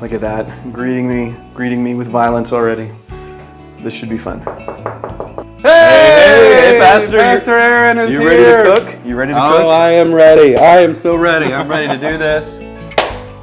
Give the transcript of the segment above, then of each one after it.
Look at that, greeting me with violence already. This should be fun. Hey, Pastor! Pastor Aaron is here. You ready to cook? You ready to cook? Oh, I am ready. I am so ready. I'm ready to do this.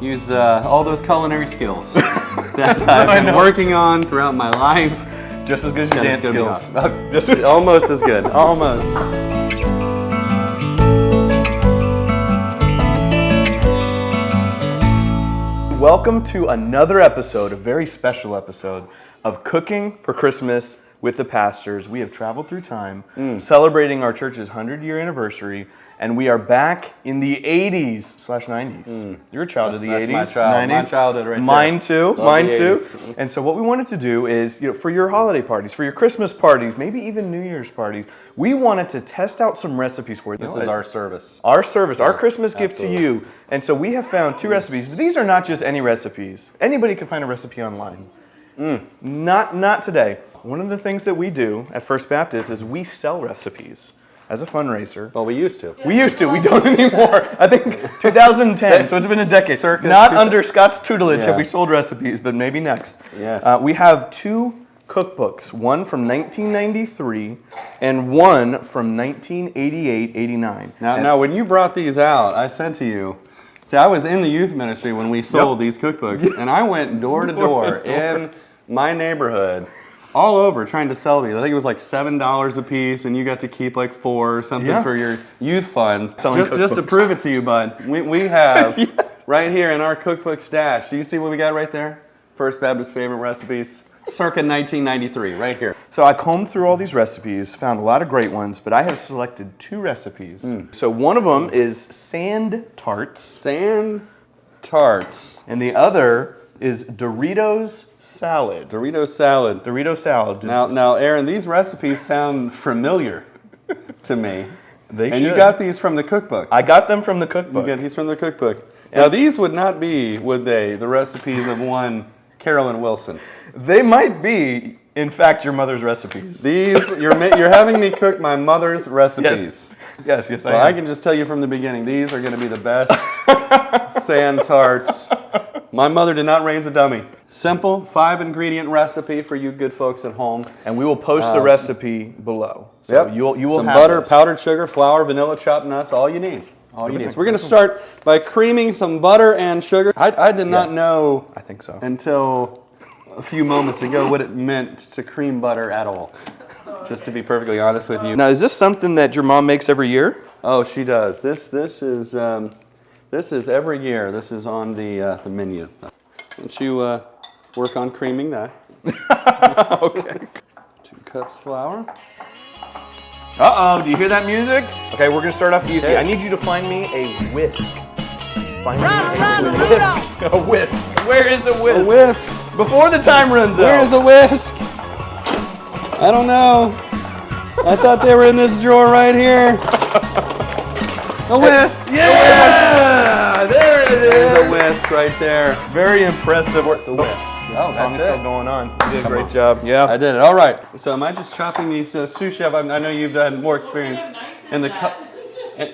Use all those culinary skills that I've been working on throughout my life. Just as good as your dance skills. Just almost as good. Almost. Welcome to another episode, a very special episode of Cooking for Christmas with the Pastors. We have traveled through time, celebrating our church's 100-year anniversary, and we are back in the 80s/90s. You're a child of the 80s, my child. 90s. My childhood right there. Mine too, Love mine the too. 80s. And so what we wanted to do is, for your holiday parties, for your Christmas parties, maybe even New Year's parties, we wanted to test out some recipes for you. This is our service. Our service, our Christmas gift to absolutely. you. And so we have found two recipes, but these are not just any recipes. Anybody can find a recipe online. Not today. One of the things that we do at First Baptist is we sell recipes as a fundraiser. Well, we used to. We used to. We don't anymore. I think 2010, so it's been a decade. Circa Not under Scott's tutelage have Yeah. we sold recipes, but maybe next. Yes. We have two cookbooks, one from 1993 and one from 1988-89. Now, when you brought these out, I said to you, see, I was in the youth ministry when we sold these cookbooks, and I went door to door in my neighborhood, all over, trying to sell these. I think it was like $7 a piece, and you got to keep like 4 or something for your youth fund. Just to prove it to you, bud, we have right here in our cookbook stash. Do you see what we got right there? First Baptist favorite recipes, circa 1993, right here. So I combed through all these recipes, found a lot of great ones, but I have selected two recipes. So one of them is sand tarts. Sand tarts. And the other is Dorito salad. Dorito salad. Dorito salad. Now, Aaron, these recipes sound familiar to me. They and should. you got these from the cookbook. I got them from the cookbook. You got these from the cookbook. Now, these would not be, would they, the recipes of one Carolyn Wilson? They might be, in fact, your mother's recipes. These, you're having me cook my mother's recipes. Yes, Well, I am. I can just tell you from the beginning, these are going to be the best sand tarts. My mother did not raise a dummy. Simple 5-ingredient recipe for you good folks at home. And we will post the recipe below. So you will some have butter, this. powdered sugar, flour, vanilla, chopped nuts, all you need. All you need. So we're going to start by creaming some butter and sugar. I did not know I think so. until a few moments ago what it meant to cream butter at all. Just to be perfectly honest with you. Now, is this something that your mom makes every year? Oh, she does. This is every year. This is on the menu. Once you work on creaming that. Okay. 2 cups flour. Uh-oh, do you hear that music? Okay, we're gonna start off easy. Okay. I need you to find me a whisk. Find me a whisk. A whisk. Where is a whisk? A whisk. Before the time runs out. Where's a whisk? I don't know. I thought they were in this drawer right here. A whisk. Yeah! There it is. There's a whisk right there. Very impressive. The whisk. This song that's is still it. going on. You did a great job. Yeah. I did it. All right. So am I just chopping these sous chef? I know you've had more experience in the cup. Okay,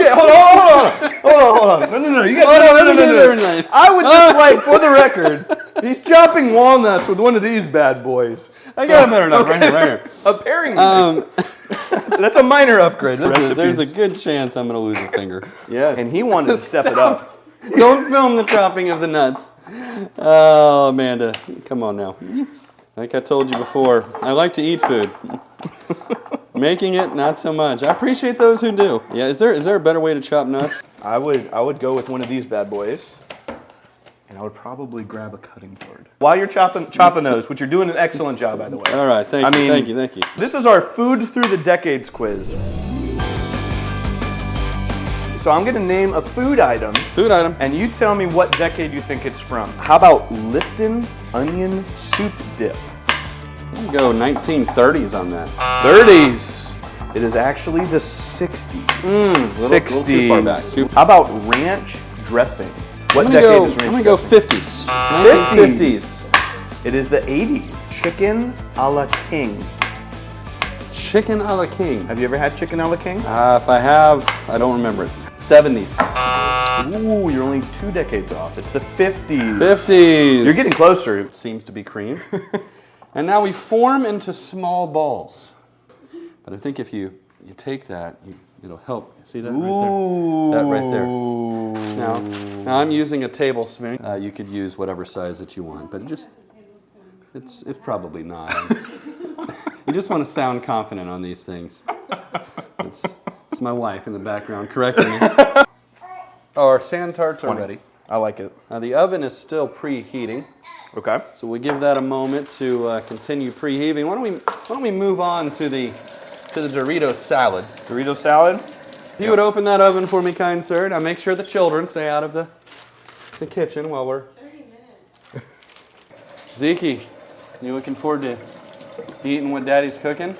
hold on. No. You got no. I would just like, for the record, he's chopping walnuts with one of these bad boys. I got a better enough right here. A pairing. That's a minor upgrade. There's a good chance I'm going to lose a finger. Yes. And he wanted to step it up. Don't film the chopping of the nuts. Oh, Amanda, come on now. Like I told you before, I like to eat food. Making it, not so much. I appreciate those who do. Yeah, is there a better way to chop nuts? I would go with one of these bad boys, and I would probably grab a cutting board. While you're chopping those, which you're doing an excellent job, by the way. All right, thank you. This is our Food Through the Decades quiz. So I'm going to name a food item. And you tell me what decade you think it's from. How about Lipton onion soup dip? I'm going to go 1930s on that. 30s. It is actually the 60s. 60s. Too far back. How about ranch dressing? What decade is ranch dressing? I'm going to go 50s. 1950s. It is the 80s. Chicken a la king. Chicken a la king. Have you ever had chicken a la king? If I have, I don't remember it. 70s. Ooh, you're only 2 decades off. It's the 50s. 50s. You're getting closer. It seems to be cream. And now we form into small balls. But I think if you take that, it'll help. See that right there? That right there. Now I'm using a tablespoon. You could use whatever size that you want, but it's probably not. You just want to sound confident on these things. It's my wife in the background correcting me. Our sand tarts are ready. I like it. Now the oven is still preheating. Okay. So we give that a moment to continue preheating. Why don't we move on to the Dorito salad? Dorito salad. If you would open that oven for me, kind sir. Now make sure the children stay out of the kitchen while we're. 30 minutes. Zeke, you looking forward to eating what Daddy's cooking?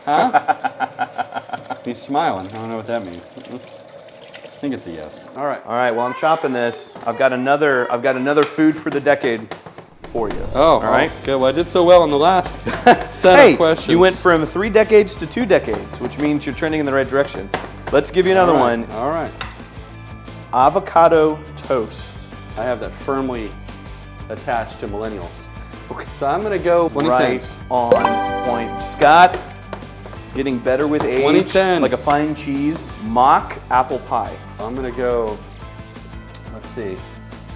Huh? He's smiling. I don't know what that means. I think it's a yes. All right. All right. Well, I'm chopping this. I've got another food for the decade for you. Oh, all right. Good. Well, I did so well on the last set of questions. You went from 3 decades to 2 decades, which means you're trending in the right direction. Let's give you another one. All right. Avocado toast. I have that firmly attached to millennials. Okay. So I'm going to go Right 2010s. on point. Scott, getting better with age. 2010s. Like a fine cheese. Mock apple pie. I'm going to go, let's see,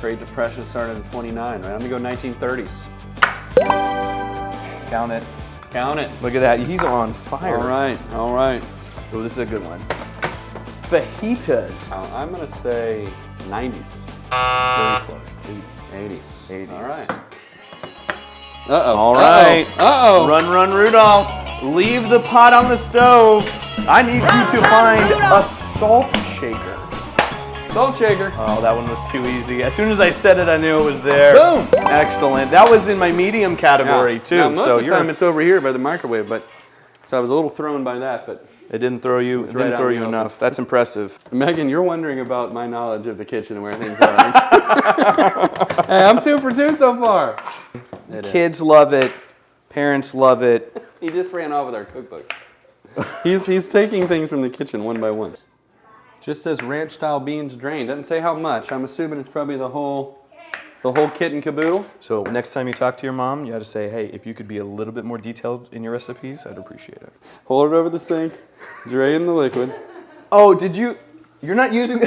Great Depression started in 29, right? I'm going to go 1930s. Count it. Count it. Look at that. He's on fire. All right, all right. Oh, this is a good one. Fajitas. Now, I'm going to say 90s. Very close. 80s. 80s. All right. Uh-oh. All right. Uh-oh. Run, run, Rudolph. Leave the pot on the stove. I need you to find a salt shaker. Salt shaker. Oh, that one was too easy. As soon as I said it, I knew it was there. Boom. Excellent. That was in my medium category, too. Now, most so of the time it's over here by the microwave, but so I was a little thrown by that, but it didn't throw you. It right didn't throw out you in the enough. That's impressive. Megan, you're wondering about my knowledge of the kitchen and where things are, aren't you? Hey, I'm 2 for 2 so far. Kids love it. Parents love it. He just ran off with our cookbook. He's taking things from the kitchen one by one. Just says ranch style beans drained. Doesn't say how much. I'm assuming it's probably the whole kit and caboodle. So next time you talk to your mom, you have to say, hey, if you could be a little bit more detailed in your recipes, I'd appreciate it. Hold it over the sink, drain the liquid. Oh, you're not using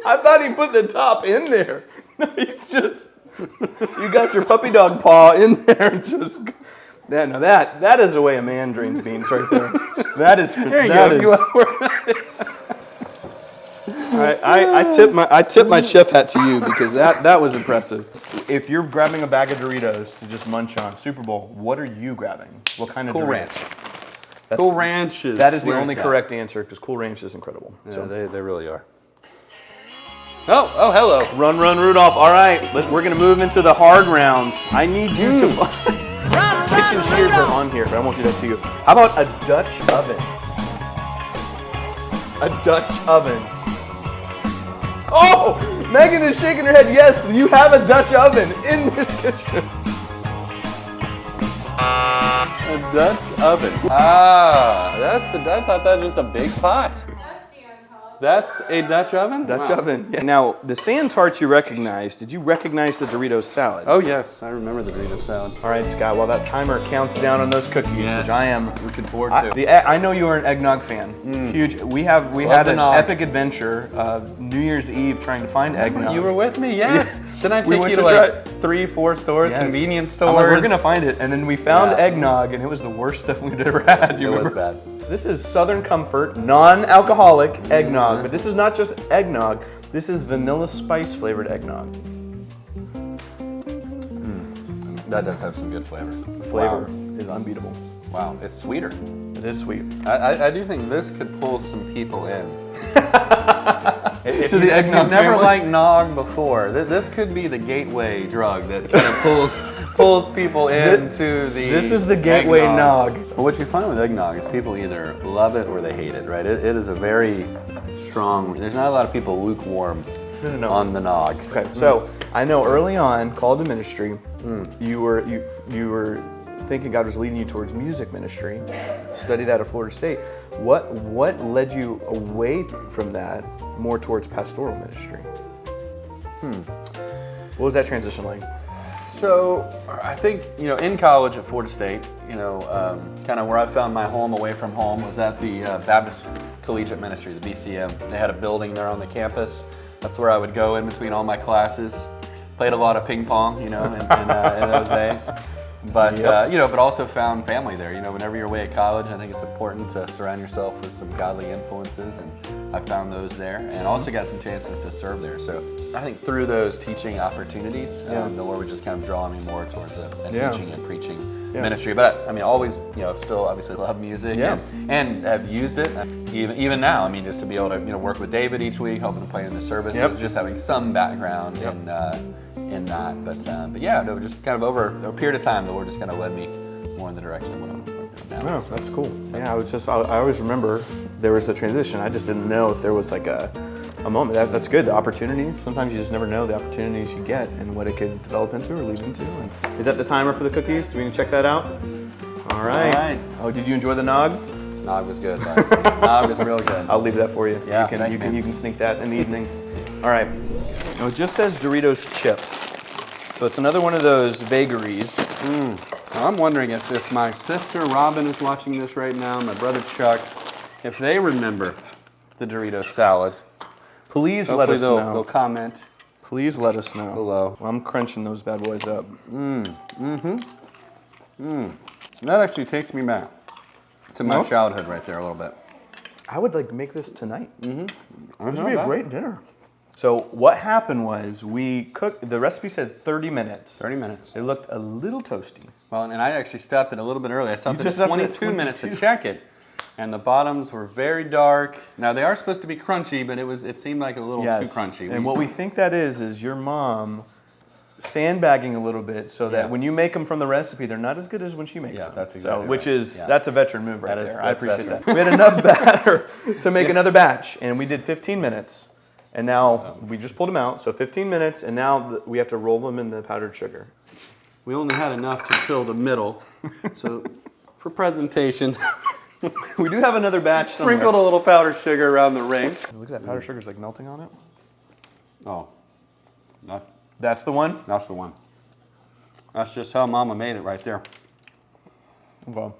I thought he put the top in there. No, he's just, you got your puppy dog paw in there and just, that is the way a man drains beans right there. That is, There you go. I tip my chef hat to you because that was impressive. If you're grabbing a bag of Doritos to just munch on Super Bowl, what are you grabbing? What kind of Cool Dorito? Ranch. Cool Ranch is That is the where only it's at. correct answer because Cool Ranch is incredible. Yeah, So they really are. Oh, hello. run, Rudolph. All right, we're gonna move into the hard round. I need you to. Kitchen shears are on here, but I won't do that to you. How about a Dutch oven? A Dutch oven. Oh, Megan is shaking her head. Yes, you have a Dutch oven in this kitchen. A Dutch oven. Ah, I thought that was just a big pot. That's a Dutch oven? Dutch Wow. oven. Yeah. Now, the sand tarts you recognize. Did you recognize the Dorito salad? Oh, yes. I remember the Dorito salad. All right, Scott. While that timer counts down on those cookies, Yes. which I am Looking forward to. I know you are an eggnog fan. Huge. We had the an nog. epic adventure New Year's Eve trying to find eggnog. You were with me, yes. Didn't I We take went you to to like 3-4 stores, Yes. convenience I'm stores? like, we're gonna find it, and then we found Yeah. eggnog, and it was the worst stuff we'd ever had. You It was remember? bad. So this is Southern Comfort, non-alcoholic eggnog, but this is not just eggnog. This is vanilla spice flavored eggnog. That does have some good flavor. The flavor is unbeatable. Wow, it's sweeter. It is sweet. I do think this could pull some people in. To the eggnog If you've never family. liked nog before, this could be the gateway drug that kind of pulls people into the. This is the gateway nog. Well, what you find with eggnog is people either love it or they hate it, right? It is a very strong. There's not a lot of people lukewarm No. on the nog. Okay, so I know early on, call to ministry, you were thinking God was leading you towards music ministry, studied that at Florida State. What led you away from that more towards pastoral ministry? What was that transition like? So I think, in college at Florida State, kind of where I found my home away from home was at the Baptist Collegiate Ministry, the BCM. They had a building there on the campus. That's where I would go in between all my classes. Played a lot of ping pong, in those days. But, but also found family there. Whenever you're away at college, I think it's important to surround yourself with some godly influences, and I found those there, and also got some chances to serve there. So I think through those teaching opportunities, the Lord would just kind of draw me more towards a teaching and preaching ministry. But always, still obviously love music and have used it. Even now, just to be able to, work with David each week, helping to play in the services, just having some background in that. But just kind of over a period of time, the Lord just kind of led me more in the direction of what I'm doing now. Oh, that's cool. Yeah, I always remember there was a transition. I just didn't know if there was like a moment. That's good. The opportunities. Sometimes you just never know the opportunities you get and what it could develop into or lead into. And is that the timer for the cookies? Do we need to check that out? All right. Oh, did you enjoy the nog? Nog was good. Nog was real good. I'll leave that for you. So you can sneak that in the evening. All right. Now it just says Doritos chips. So it's another one of those vagaries. I'm wondering if my sister Robin is watching this right now, my brother Chuck, if they remember the Dorito salad. Please let us know. They'll comment. Please let us know. Below. Well, I'm crunching those bad boys up. That actually takes me back to my childhood right there a little bit. I would make this tonight. This would be a great dinner. So what happened was we cooked, the recipe said 30 minutes. 30 minutes. It looked a little toasty. Well, and I actually stopped it a little bit early. I stopped it at 22 minutes to check it. And the bottoms were very dark. Now they are supposed to be crunchy, but it seemed like a little too crunchy. And what we think that is your mom sandbagging a little bit so that when you make them from the recipe, they're not as good as when she makes them. That's exactly right. That's a veteran move right there. I appreciate that. We had enough batter to make another batch, and we did 15 minutes. And now we just pulled them out, so 15 minutes, and now we have to roll them in the powdered sugar. We only had enough to fill the middle, so for presentation, we do have another batch somewhere. Sprinkled a little powdered sugar around the rings. Look at that powdered sugar's like melting on it. Oh, that's the one? That's the one. That's just how Mama made it right there. Well,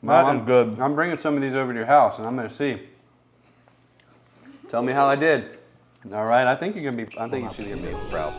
that is good. I'm bringing some of these over to your house, and I'm going to see. Tell me how I did. All right, I think you should be proud.